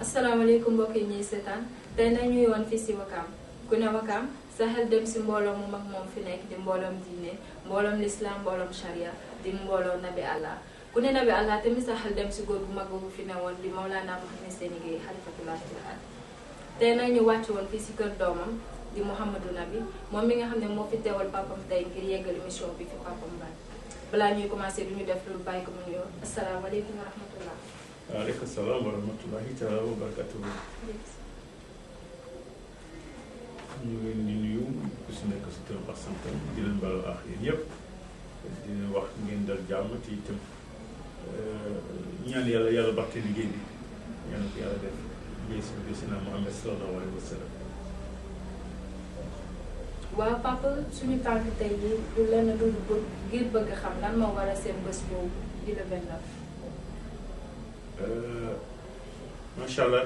asalaamaaleykum mbokk yi ñuy seetaan tey nag ñuy woon fii si Wakaam ku ne Wakaam sa xel dem si mbooloo mu mag moom fi nekk di mbooloom diine mbooloom lislaam mbooloom sharia di mbooloo nabi Allah ku ne nabi Allah tamit sa xel dem si góor bu mag bu fi newoon di Mawlana Mouhamed Seyni Gueye xalifatullah al tey nag ñu wàcc woon fii si kër doomam di Mouhamadou Nabi moom mi nga xam ne moo fi teewal papam tey ngir yeggal émission bi fi papam baay balaa ñuy commencé du ñu def lu bàyyi ko mu nuyoo asalaamaaleykum wa rahmatullah. waaleykum salaam wa rahmatullahi taala wa barakatuhu. ñu ngi leen di nuyu ku si nekk si turam ak santam di leen baal ak yéen yëpp di leen wax ngeen dal jàmm te itam ñaan yàlla baxte liggéey bi ñaan ko yàlla def liggéey si biir Seydina Muhammad sallallahu alayhi wa sallam. waaw papa suñu tànk tey jii du lenn du ngir bëgg xam lan moo war a seen bés boobu di le 29. macha allah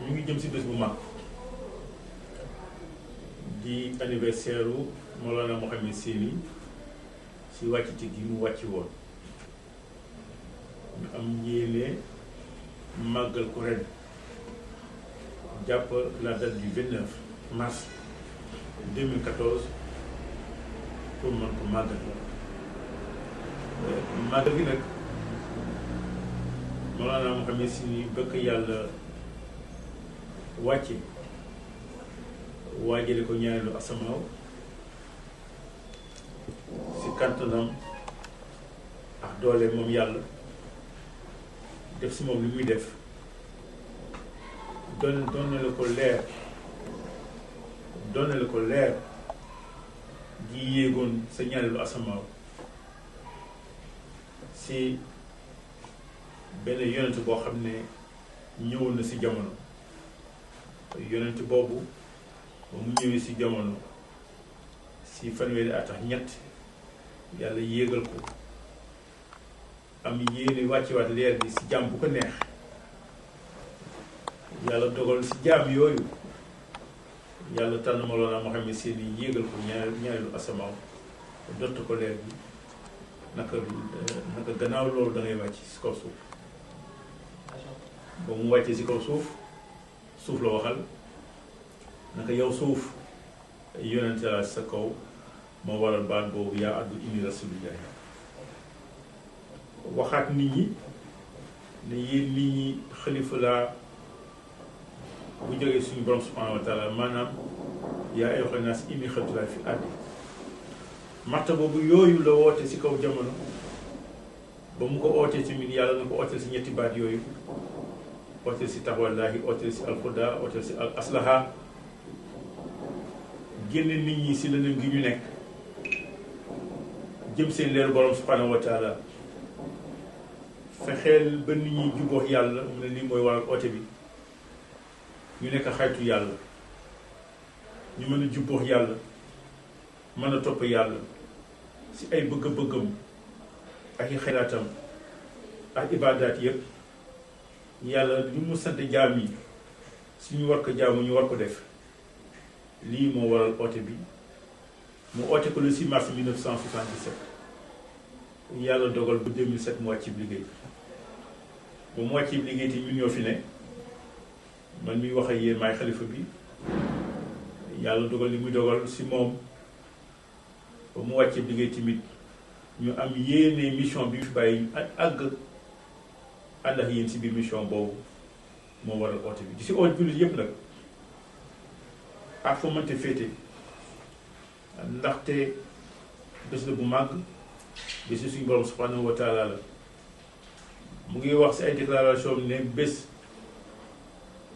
ñu ngi jëm si bés bu mag di anniversaire u Mawlana Mouhamed Seyni si wàccite gi mu wàcc woon ñu am yéene màggal ko ren jàpp la date du 29 mars 2014 pour mën ko màggal màggal gi nag Mawlana Mouhamed Seyni bëgg yàlla wàcce waajale ko ñaareelu asamaaw si kàttanam ak doole moom yàlla def si moom li muy def doon na la ko leer gi yéegoon sa ñaareelu asamaaw si benn yonent boo xam ne ñëwoon na si jamono yonent boobu ba mu ñëwee si jamono si fanweeri at ak ñett yàlla yéegal ko am yéene wàccewaat leer bi si jaam bu ko neex yàlla dogal si jaam yooyu yàlla tànn Mawlana Mouhamed Seyni yéegal ko ñaareelu asamaaw dott ko leer bi naka gannaaw loolu da ngay wàcc si kaw suuf ba mu wàccee si kaw suuf la waxal naka yow suuf yonente la sa kaw moo waral baat boobu yaa addu inni rasulillahi waxaat nit ñi ne yéen nit ñi xalifa laa bu jógee suñu borom subhanahu wa taala maanaam yaa ayyuhan naas inni xalqtullaahi fi ardi marta boobu yooyu la woote si kaw jamono ba mu ko ootee tamit yàlla na ko ooteel si ñetti baat yooyu ooteel si taxwallaahi ooteel si alxuda ooteel si al aslaha génne nit ñi si lëndëm gi ñu nekk jëm seen leeru borom subhanahu wa taala fexeel ba nit ñi jubóox yàlla mu ne lii mooy waral oote bi ñu nekk xaytu yàlla ñu mën a jubboox yàlla mën a topp yàlla si ay bëgg-bëggam ak i xelaatam ak ibaadaat yëpp yàlla li mu sant jaam yi si ñu war ko jaamu ñu war ko def lii moo waral oote bi mu oote ko le 6 mars 1977 yàlla dogal ba 2007 mu wàcc liggéey ba mu wàcc liggéey te ñun ñoo fi ne man miy wax ak yéen maay xalifa bi yàlla dogal li muy dogal si moom ba mu wàccee liggéey tamit ñu am yéene mission bi fi bàyyi ànd ak yéen si biir mission boobu moo waral oote bi di si oote jullit yëpp nag ak fa mënte féete ndaxte bés la bu màgg bés si suñu borom subhanahu wa taala la mu ngi wax si ay déclaration ne bés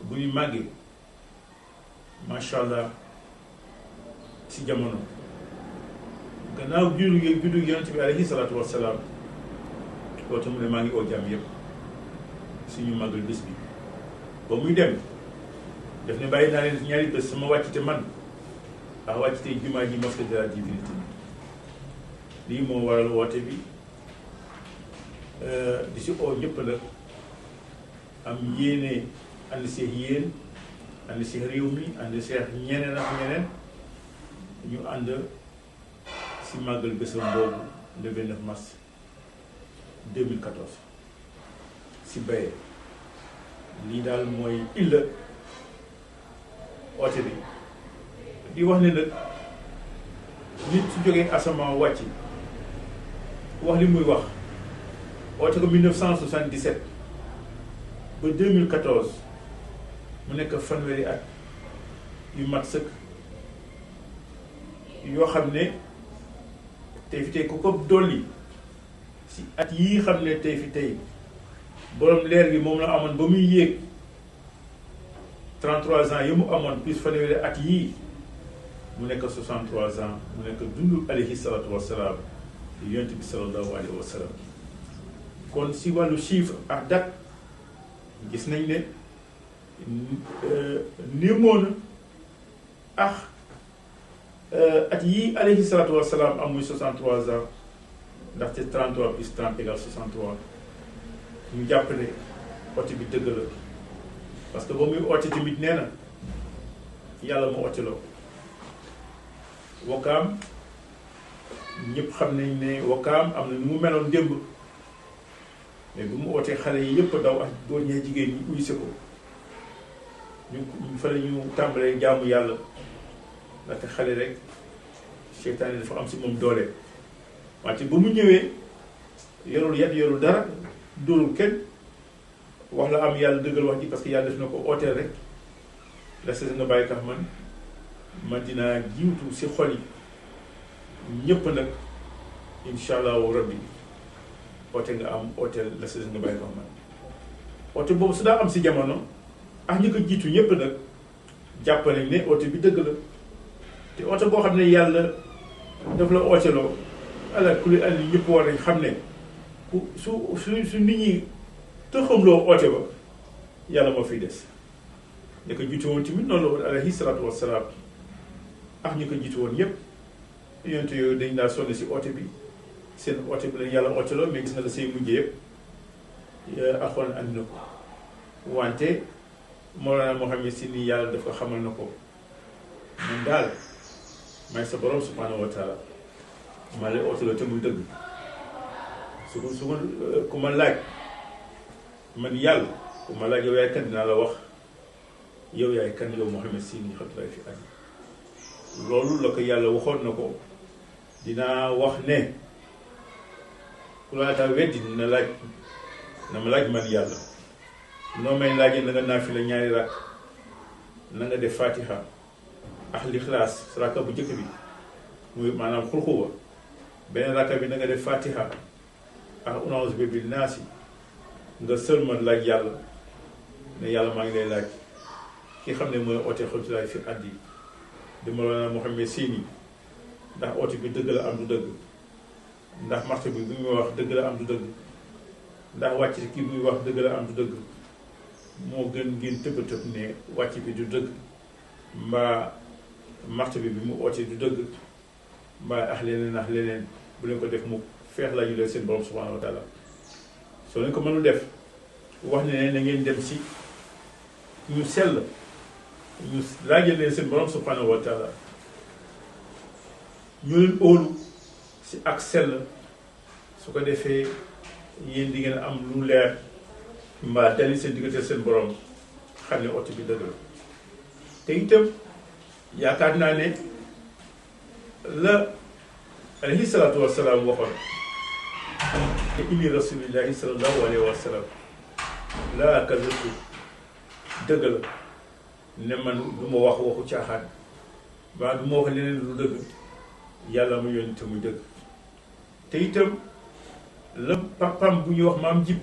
bu ñu màggee macha allah si jamono gannaaw juddu yonent bi alayhi salaatu wassalaam kootu mu ne maa ngi oo jàmm yëpp suñu màggal bés bi ba muy dem daf ne bàyyi naa leen ñaari bés sama wàccite man ak wàccite jumaa ji mosquée de la divinité lii moo waral woote bi di si oo ñëpp nag am yéene ànd seex yéen ànd seex réew mi ànd seex ñeneen ak ñeneen ñu ànd si màggal bésam boobu le 29 mars 2014 si Baye lii daal mooy illa oote bi di wax ne nag nit su jógee asamaan wàcc wax li muy wax oote ko 1977 ba 2014 mu nekk fanweeri at yu mat sëkk yoo xam ne tey fi tey ku ko dolli si at yii xam ne tey fi tey borom leer gi moom la amoon ba muy yéeg 33 ans yi mu amoon plus fanweeri at yii mu nekk 63 ans mu nekk dundu alayhi salaatu wassalaam di yonent bi sallallahu alayhi wa sallam. kon si wàllu chiffre ak date gis nañ ne néemoon ak at yii alayhi salaatu wassalaam am muy 63 ans ndaxte 33 plus 30 égale 63 ñu jàpp ne oote bi dëgg la parce que ba muy oote tamit nee na yàlla mu oote loo Wakaam ñëpp xam nañ ne Wakaam am na nu mu meloon démb mais bu mu ootee xale yi yëpp daw ak góor ñee jigéen ñi uyse ko ñu fa la ñu tàmbalee jaamu yàlla ndaxte xale rek seytaane dafa am si moom doole wante ba mu ñëwee yorul yat yorul dara dóorul kenn wax la am yàlla dëggal wax ji parce que yàlla def na ko ooteel rek la sa nga bàyyi tax man dinaa jiwtu si xol yi ñëpp nag insha allahu rabbi oote nga am ooteel la sa nga bàyyi tax oote boobu su daa am si jamono ak ñi ko jiitu ñëpp nag jàpp nañ ne oote bi dëgg la te oote boo xam ne yàlla daf la ooteloo ala kulli àll ñëpp war nañ xam ne ku su nit ñi tëxamloo oote ba yàlla moo fiy des ñi ko jiitu woon tamit noonu la woon alayhi salaatu wassalaam ak ñi ko jiitu woon ñëpp yonent yooyu dañ daa sonn si oote bi seen oote bi la yàlla ooteloo mais gis nga la say mujjee yëpp axoon andi na ko wante Mawlana Muhammad si nii yàlla dafa xamal na ko man daal may sa borom subhanahu wa taala maa lay ooteloo te muy dëgg su ma ku ma laaj man yàlla ku ma laaj yow yaay kan dinaa la wax yow yaay kan yow Muhammad si nii xatulaay fi àddi loolu la ko yàlla waxoon na ko dinaa wax ne ku laataa weddi na laaj na ma laaj man yàlla noo may laajee na nga naafila ñaari rakk na nga def fatiha ak lixlaas sa rakka bu njëkk bi muy maanaam xulxuwa beneen rakka bi na nga def fatiha ak unaawuzu bi naasi nga sëlmal laaj yàlla ne yàlla maa ngi lay laaj ki xam ne mooy oote xatulaay fi àddi di Mawlana Muhammad Sini ndax oote bi dëgg la am du dëgg ndax marché bi muy wax dëgg la am du dëgg ndax wàcc ki muy wax dëgg la am du dëgg moo gën ngeen tëb tëb ne wàcc bi du dëgg mbaa marché bi mu oote du dëgg mbaa ax leneen bu leen ko def mu feex la ñu leen seen borom subhanahu wa taala soo leen ko mënul def wax ne na ngeen dem si ñu sell ñu laajal leen seen borom subhanahu wa taala ñu leen óolu si ak sell su ko defee yéen di ngeen am lu leer mbaa dali seen diggante seen borom xam ne oote bi dëgg la te itam yaakaar naa ne la alayhi salaatu wassalaam waxoon te inni rasulillahi sallallahu alayhi wa sallam laa kazabtu dëgg la ne man du ma wax waxu caaxaan mbaa du ma wax leneen lu dëgg yàlla mu yónni te muy dëgg te itam la papam bu ñuy wax maam jib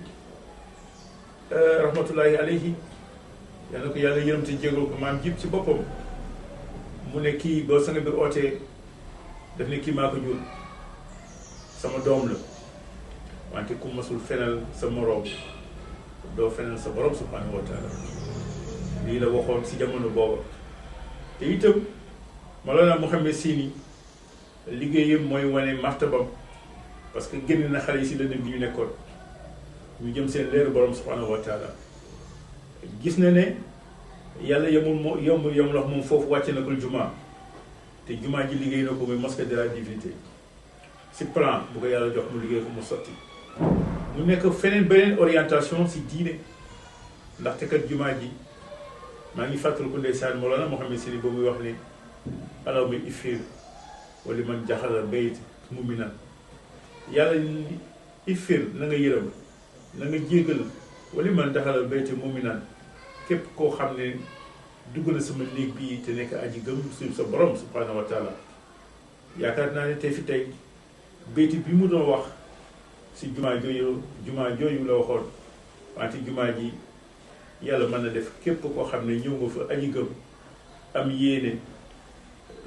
rahmatullahi alayhi yàlla ko yàlla yërëm te jégal ko maam jib ci boppam mu ne kii ba sanga bi ootee daf ne kii maa ko jur sama doom la wante ku masul fenal sa moroom doo fenal sa borom subhanahu wa taala lii la waxoon si jamono booba te itam Mawlana Muhammad Sini liggéeyam mooy wane martabam parce que génn na xale yi si lëndëm gi ñu nekkoon ñu jëm seen leeru borom subhanahu wa taala gis na ne yàlla yemul wax moom foofu wàcce na ko jumaa te jumaa ji liggéey na ko muy mosquée de la divinité si plan bu ko yàlla jox mu liggéey ko mu sotti mu nekk feneen beneen orientation si diine ndaxte kat jumaa ji maa ngi fàttaliku ndeysaan Mawlana Mouhamed Sini ba muy wax ne alaw mi ifir wala man jaxala bayt muminan yàlla ifir na nga yërëm na nga jéggal wala man jaxala bayt muminan képp koo xam ne dugg na sama néeg bii te nekk aji gëm sa borom subhanahu wa taala yaakaar naa ne tey fi tey bayti bi mu doon wax si jumaa jooju la waxoon wante jumaa ji yàlla mën na def képp koo xam ne ñëw nga fa aji gëm am yéene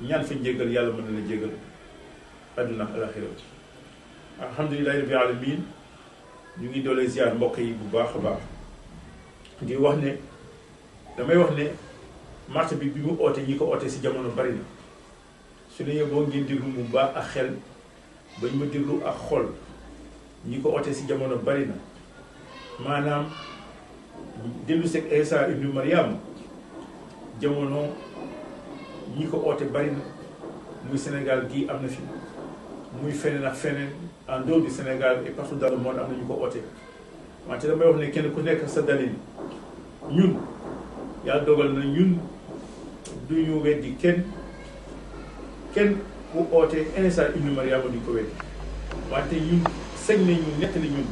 ñaan fa njéggal yàlla mën na la jéggal àdduna ak alaxira alhamdulilahi rabbil alamin ñu ngi doole ziar mbokk yi bu baax a baax di wax ne damay wax ne marché bi mu oote ñi ko oote si jamono bari na su ne boo ngeen déglu mu baax ak xel bañ ma déglu ak xol ñi ko oote si jamono bari na maanaam dellu seeg Isa ibnu Mariam jamono ñi ko oote bari na muy Sénégal gii am na fi muy feneen ak feneen en dehors du Sénégal et partout dans le monde am na ñu ko oote wante damay wax ne kenn ku nekk sa dalil ñun yàlla dogal na ñun du ñu weddi kenn ku oote Isa ibnu Mariam duñ ko weddi wante ñun sañ nañu nettali ñun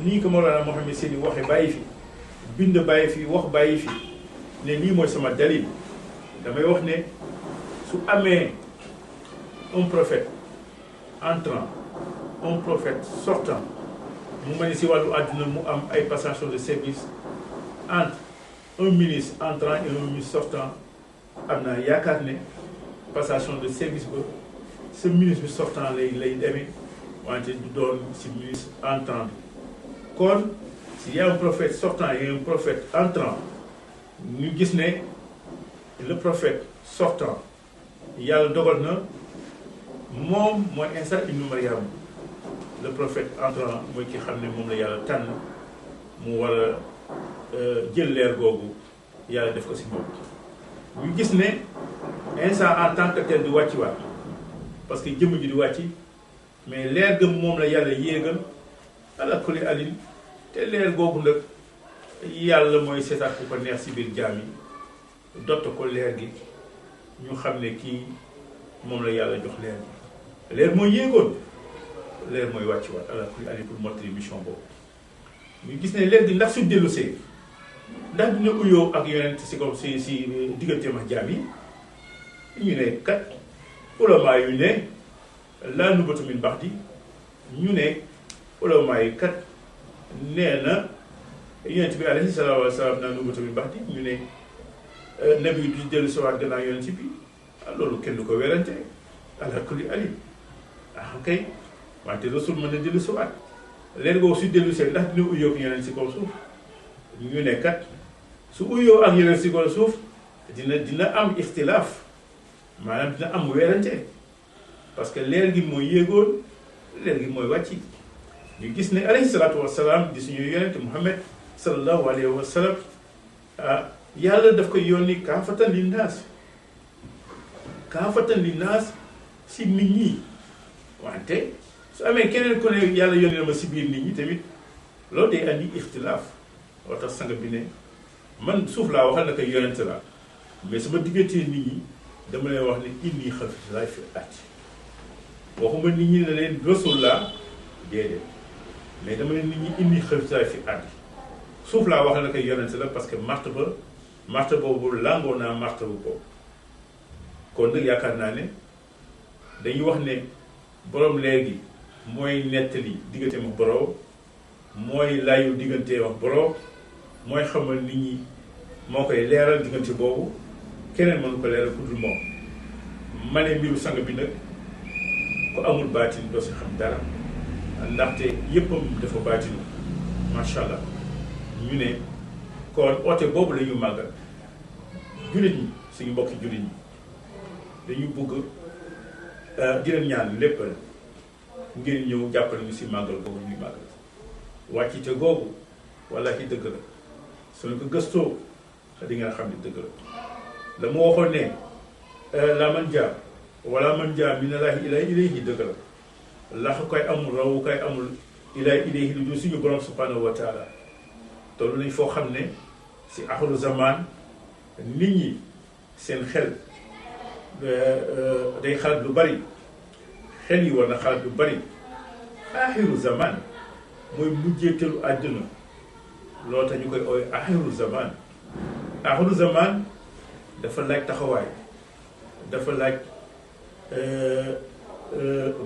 nii ko Mawlana Mouhamed Seyni waxe bàyyi fi bind bàyyi fi wax bàyyi fi ne lii mooy sama dalil damay wax ne su amee un prophète entrant un prophète sortant mu mel ni si wàllu àdduna mu am ay passation de service entre un ministre entrant et un ministre sortant am naa yaakaar ne passation de service ba ce ministre bi sortant lay demee wante du doon si ministre entrant bi kon s'il y a un prophète sortant et un prophète entrant ñu gis ne le prophète sortant yàlla dogal na moom mooy Isa ibnu Mariam le prophète entrant mooy ki xam ne moom la yàlla tànn mu war a jël leer googu yàlla def ko si moom ñu gis ne Isa en tant que tel di wàcci waat parce que jëmm ji di wàcci mais leer gëm moom la yàlla yéegal ala kulli alin te leer googu nag yàlla mooy seetaat ku ko neex si biir jaam yi dott ko leer gi ñu xam ne kii moom la yàlla jox leer gi leer mooy yéegoon leer mooy wàcc waat ala kulli alin pour mottali mission boobu ñu gis ne leer gi ndax su dellu see ndax dina uyoo ak yonent si ko si digganteem ak jaam yi ñu ne kat ulamaa yu ne laa nubatu min ba'di ñu ne ulamaa yi kat nee na yonent bi alayhi salaatu wa salaam naa nubatu min ba'di ñu ne nabi du dellu si waat gannaaw yonent bi loolu kenn du ko werante ala kulli alim kay wante rasul mën na dellu si waat leer googu su dellu see ndax dina uyoo ak yeneen si kaw suuf ñu ne kat su uyoo ak yeneen si kaw suuf dina am ixtilaaf maanaam dina am werante parce que leer gi mooy yéegoon leer gi mooy wàcci ñu gis ne alayhi salaatu wasalaam di suñu yonent Muhammad sallallahu alayhi wa sallam yàlla daf ko yónni kaafatan linnaas si nit ñi wante su amee keneen ku ne yàlla yónni na ma si biir nit ñi tamit loolu day andi ixtilaaf loo tax sang bi ne man suuf laa waxal na ko yonent la mais sama diggantee nit ñi dama leen wax ne inni xafiislaay fi at waxuma nit ñi ne leen rasul laa déedéet mais dama leen nit ñi inni xafiislaay fi at suuf laa waxal na ko yonent la parce que martaba boobu làngoo naa martaba boobu kon nag yaakaar naa ne dañuy wax ne borom leer gi mooy nettali digganteem ak borom mooy layu digganteem ak borom mooy xamal nit ñi moo koy leeral diggante boobu keneen mënu ko leeral ku dul moom ma ne mbiru sang bi nag ku amul baatin doo si xam dara ndaxte yéppam dafa baatinu macha allah ñu ne kon oote boobu la ñu màggal jullit ñi suñu mbokki jullit ñi dañu bëgg di leen ñaan lépp ngeen ñëw jàppale ñu si màggal boobu ñuy màggal wàccite googu walla ci dëgg la suñu ko gëstoo di ngeen xam ne dëgg la mu waxoon ne la man jaa wala man jaa minallaahi ilaa ilayhi dëgg la lax koy amul rawu koy amul ilaa ilayhi lu dul suñu borom subhanahu wa taala toll nañ foo xam ne si axiru zaman nit ñi seen xel day xalaat lu bari, xel yi war na xalaat lu bari. axiru zaman mooy mujjeetalu àdduna, loolu tax ñu koy ooy axiru zaman. axiru zaman dafa laaj taxawaay, dafa laaj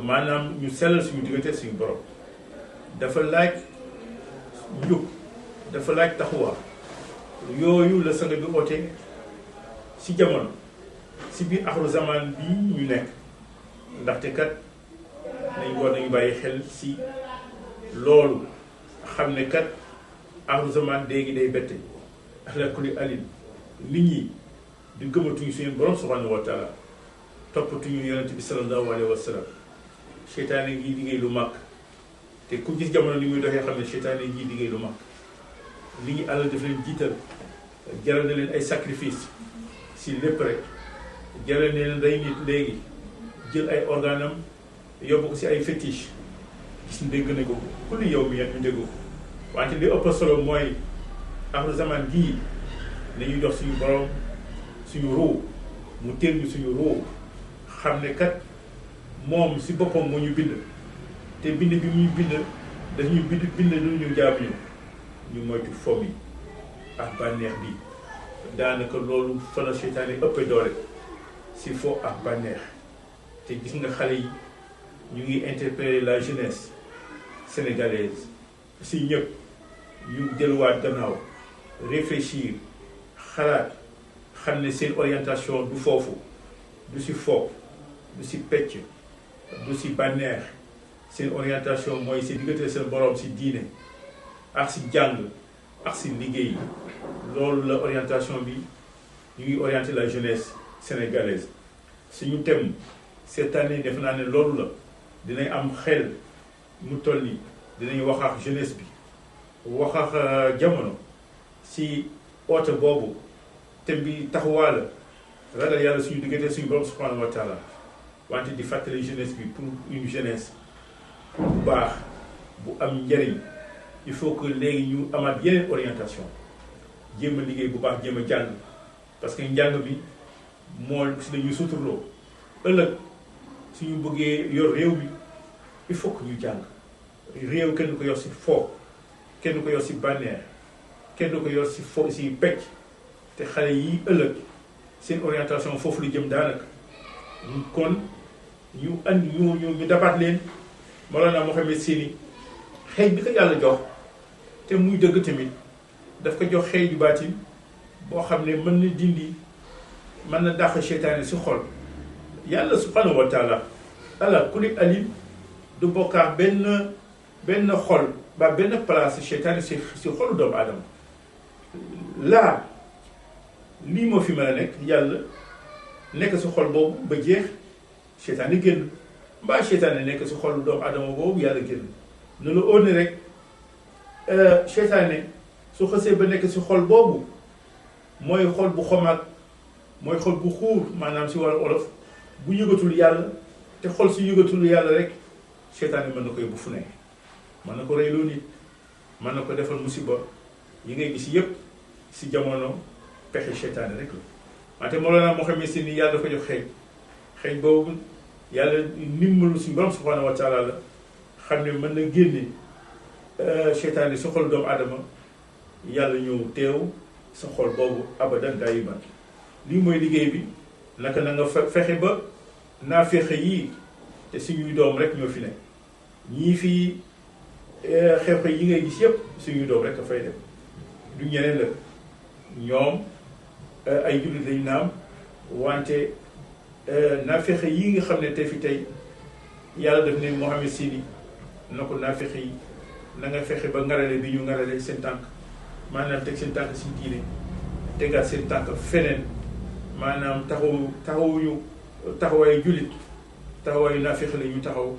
maanaam ñu sellal suñu diggante suñu borom, dafa laaj njub, dafa laaj taxawaay. yooyu la sang bi oote si jamono, si biir axiru zaman bii ñu nekk. ndaxte kat nañu bàyyi xel si loolu, xam ne kat axiru zaman léegi day bette. ala kulli alin nit ñi di gëmatuñu suñu borom subhanahu wa taala, toppatuñu yonent bi sallallahu alayhi wa sallam. seytaane ngi liggéey lu mag, te ku gis jamono ni muy doxee xam ne seytaane ngi liggéey lu mag. li ñu àll daf leen jiital, jaral na leen ay sacrifice si lépp rek, jaral na leen day nit léegi jël ay organam yóbbu ko si ay fétiche. gis nga dégg na ko ku li yow mi ñu dégg ko. wante li ëpp solo mooy axiru zaman gii nañuy dox suñu borom, suñu ruu mu teel ñu suñu ruu, xam ne kat moom si boppam moo ñu bind, te bind bi muy bind dañuy bind lu ñu jaam ñu moytu fomm yi ak bànneex bi. daanaka loolu fa la seytaane ëppee doole si fo ak bànneex. te gis nga xale yi ñu ngi interpeller la jeunesse sénégalaise si ñëpp ñu delluwaat gannaaw, réfléchir, xalaat, xam ne seen orientation du foofu, du si fo, du si pecc, du si bànneex. seen orientation mooy si diggante seen borom si diine ak si jàng ak si liggéey. loolu la orientation bi ñu ngi orienter la jeunesse sénégalaise. suñu thème cette année def naa ne loolu la, dinañ am xel mu toll ni dinañ wax ak jeunesse bi, wax ak jamono si oote boobu. thème bi taxawaa la ragal yàlla suñu diggante suñu borom subhanahu wa taala, wante di fàttali jeunesse bi pour une jeunesse bu baax bu am njëriñ. il faut que léegi ñu amaat yeneen orientation, jéem a liggéey bu baax, jéem a jàng, parce que njàng bi moo si dañuy suturloo ëllëg suñu bëggee yor réew mi. il faut que ñu jàng. réew kenn du ko yor si fo, kenn du ko yor si bànneex, kenn du ko yor si fo si pecc. te xale yi ëllëg seen orientation foofu lu jëm daanaka. kon ñu andi ñu dabaat leen Mawlana Mouhamed Seyni xëy bi ko yàlla jox te muy dëgg tamit daf ko jox xëy ju baatin boo xam ne mën na dindi, mën na dàq seytaane si xol. yàlla subhanahu wa taala ala kulli alim du bokkaat benn xol ba benn place seytaane si xolu doomu aadama. laa lii moo fi mën a nekk, yàlla nekk si xol boobu ba jeex, seytaane génn. mbaa seytaane nekk si xolu doomu aadama boobu yàlla génn. ne la óor ne rek seytaane su xësee ba nekk si xol boobu mooy xol bu xomaag, mooy xol bu xuur, maanaam si wàllu olof, bu yëgatul yàlla. te xol si yëgatul yàlla rek seytaane mën na ko yóbbu fu ne, mën na ko reyloo nit, mën na ko defal musiba. yi ngay gis yépp si jamono pexe seytaane rek la. wante Mawlana Mouhamed Seyni yàlla dafa jox xëy boobu yàlla ndimbalu suñu borom subhanahu wa taala la, xam ne mën na génne seytaane si xol doomu aadama. yàlla ñëw teew sa xol boobu abadan daayiman. lii mooy liggéey bi. naka na nga fexe ba naafeexe yii, te suñuy doom rek ñoo fi ne. ñii fii xew-xew yi ngay gis yépp suñuy doom rek a fay dem, du ñeneen la. ñoom ay jullit lañu naam, wante naafeexe yi nga xam ne te fi tey yàlla def ne Mouhamed Seyni na ko naafeexe yi na nga fexe ba ngarale bi ñu ngarale seen tànk, maanaam teg seen tànk si diine, tegaat seen tànk feneen, maanaam taxawuñu taxawaayu jullit, taxawaayu naafeexe la ñu taxaw.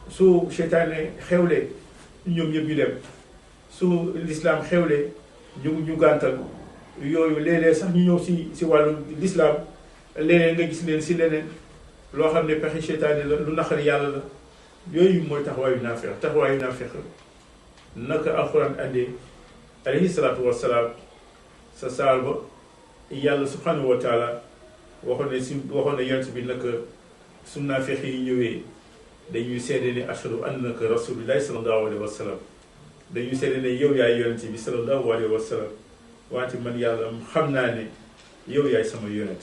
su seytaane xewlee ñoom ñëpp ñu dem, su lislaam xewlee ñu gàntal. yooyu léeg-léeg sax ñu ñëw si wàllu lislaam, léeg-léeg nga gis leen si leneen loo xam ne pexe seytaane la, lu naqari yàlla la. yooyu mooy taxawaayu naafeex. taxawaayu naafeex naka alxuraan andee alayhi salaatu wassalaam sa saal ba yàlla subhanahu wa taala waxoon ne yonent bi nag su naafeq yi ñëwee dañuy seede ne ashhadu annaka rasulillahi sallallahu alayhi wa sallam dañuy seede ne yow yaay yonent bi sallallahu alayhi wa sallam wante man yàlla xam naa ne yow yaay sama yonent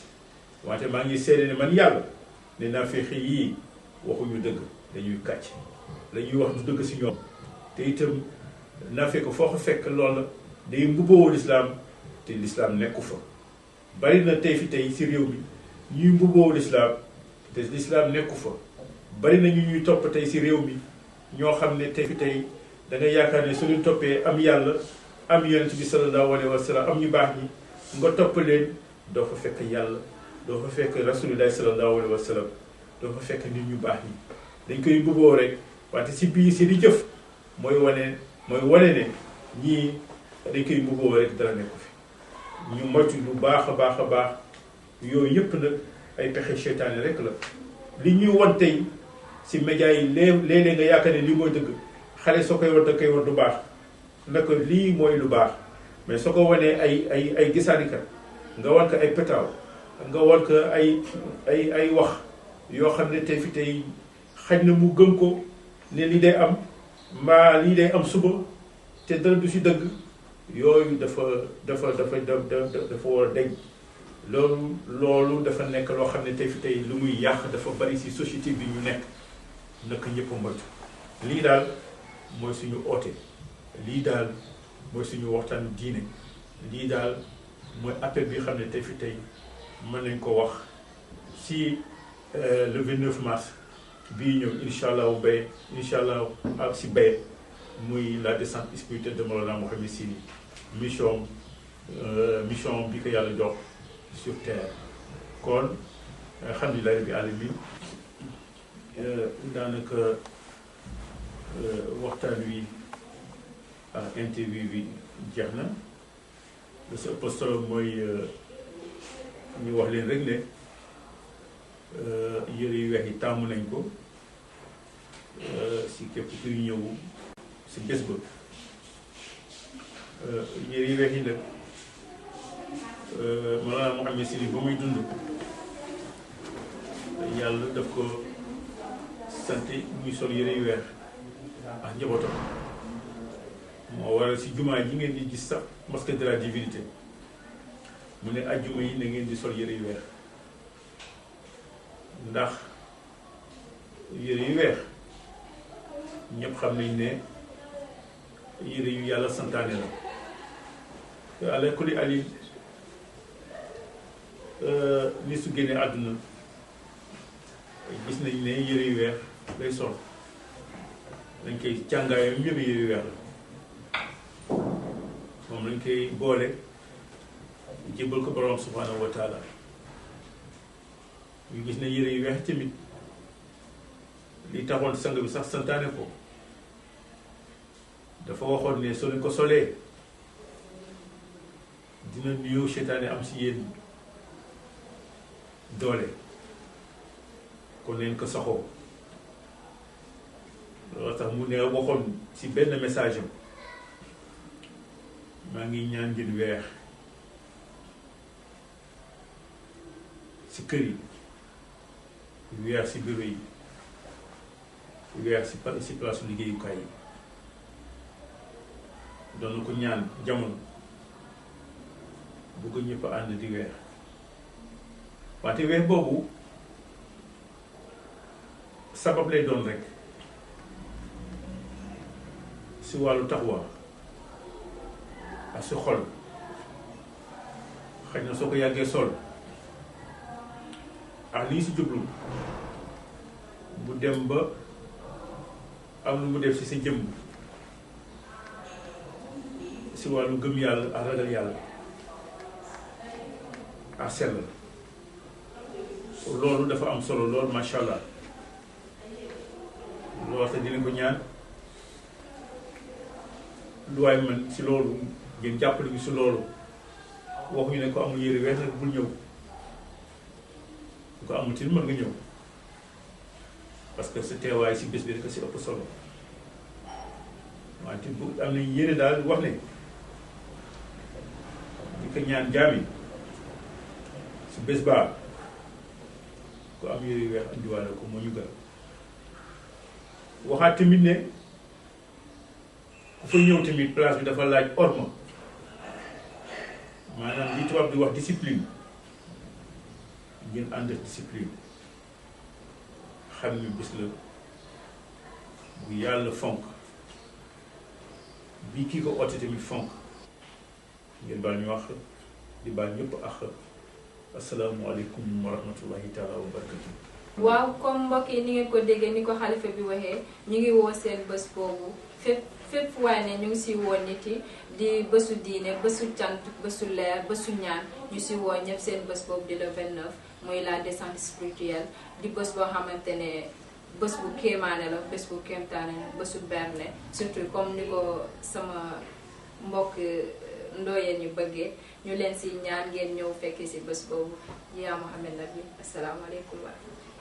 wante maa ngi seede ne man yàlla ne naafeq yii waxuñu dëgg dañuy kàcc dañuy wax du dëgg si ñoom te itam naafeq foo ko fekk loolu day mbubboo lislaam te lislaam nekku fa bari na tey fi tey si réew mi ñuy mbubboo lislaam te lislaam nekku fa bari na ñu ñuy topp tey si réew mi ñoo xam ne tey fi tey da nga yaakaar ne su leen toppee am yàlla am yonent bi sallallahu alayhi wa sallam am ñu baax ñi nga topp leen doo fa fekk yàlla doo fa fekk rasulillahi sallallahu alayhi wa sallam doo fa fekk nit ñu baax ñi dañ koy mbubboo rek wante si biir si di jëf mooy wane ne ñii dañ koy mbubboo rek dara nekku fi ñu moytu lu baax a baax a baax yooyu yëpp nag ay pexe seytaane rek la li ñuy won tey si média yi léeg-léeg nga yaakaar ne lii mooy dëgg xale soo koy wan da koy wan du baax naka lii mooy lu baax mais soo ko wanee ay gisaanikat nga wan ko ay pétaaw nga wan ko ay wax yoo xam ne tey fi tey xaj na mu gëm ko ne lii day am mbaa lii day am suba te dara du si dëgg yooyu dafa war a deñ loolu dafa nekk loo xam ne tey fi tey lu muy yàq dafa bari si société bi ñu nekk naka ñëpp a moytu lii daal mooy suñu oote lii daal mooy suñu waxtaanu diine lii daal mooy appel bi xam ne tey fi tey mën nañ ko wax si le 29 mars bii ñëw incha allah bay incha allah ak si bay muy la descente spirituelle de Mawlana Mouhamed Sini mission bi ko yàlla jox sur terre kon alhamdulilah rabbi alamin daanaka waxtaan wi ak interview bi jeex na lu si ëpp solo mooy ñu wax leen rek ne yëre yu weex yi tàmm nañ ko si képp kuy ñëw si bés ba yëre yu weex yi nag Mawlana Mouhamed Sini ba muy dund yàlla daf ko sant muy sol yëre yu weex ak njabootam moo waral si jumaa ji ngeen di gis sax mosquée de la divinité mu ne ajjuma yi na ngeen di sol yëre yu weex ndax yëre yu weex ñëpp xam nañ ne yëre yu yàlla santaane la te ala kulli ali ni su génnee àdduna gis nañ ne yëre yu weex lay sol dañ koy càngaayam yëpp yëre yu weex la moom lañ koy boole jébbal ko borom subhanahu wa taala ñu gis ne yëre yu weex tamit li taxoon sang bi sax santaane ko dafa waxoon ne soo leen ko solee dina nuyu seytaane am si yéen doole kon leen ko saxoo loolu tax mu ne waxoon si benn message am maa ngi ñaan ngeen weex si kër yi weex si bureau yi weex si place liggéeyukaay yi doon na ko ñaan jamono bu ko ñëpp ànd di weex wante weex boobu sabab lay doon rek si wàllu taxawa ak si xol xëy na soo ko yàggee sol ak lii si jublu bu dem ba am lu mu def si sa jëmm si wàllu gëm yàlla ak ragal yàlla ak sell loolu dafa am solo loolu macha allah loolu te dina ko ñaan lu waay man si loolu ngeen jàppale ñu si loolu waxuñu ne ko amul yére weex nag bul ñëw ko amul tin mën nga ñëw parce que sa teewaay si bés bi rek si ëpp solo wante bu am nañ yére daal wax ne ko ñaan jaami si bés baa ku am yére yu weex andiwaale ko moo ñu gën waxaat tamit ne ku fa ñëw tamit place bi dafa laaj orma maanaam li tubaab di wax discipline ngeen ànd ak discipline xam ni bés la bu yàlla fonk bii kii ko oote tamit fonk ngeen baal ñu wax di baal ñëpp ak asalaamualeykum wa rahmatullahi taala wa barakatu. waaw comme mbokk yi ni ngeen ko déggee ni ko xalifa bi waxee ñu ngi woo seen bés boobu fépp waaye ne ñu ngi si woo nit yi di bésu diine bésu cant bésu leer bésu ñaan ñu si woo ñëpp seen bés boobu di le 29 muy la descente spirituelle di bés boo xamante ne bés bu kéemaane la bés bu kéemtaane bésu berne surtout comme ni ko sama mbokk ndooyeen ñu bëggee ñu leen si ñaan ngeen ñëw fekki si bés boobu yaa Muhammad Nabi asalaamaaleykum wa rahmatulah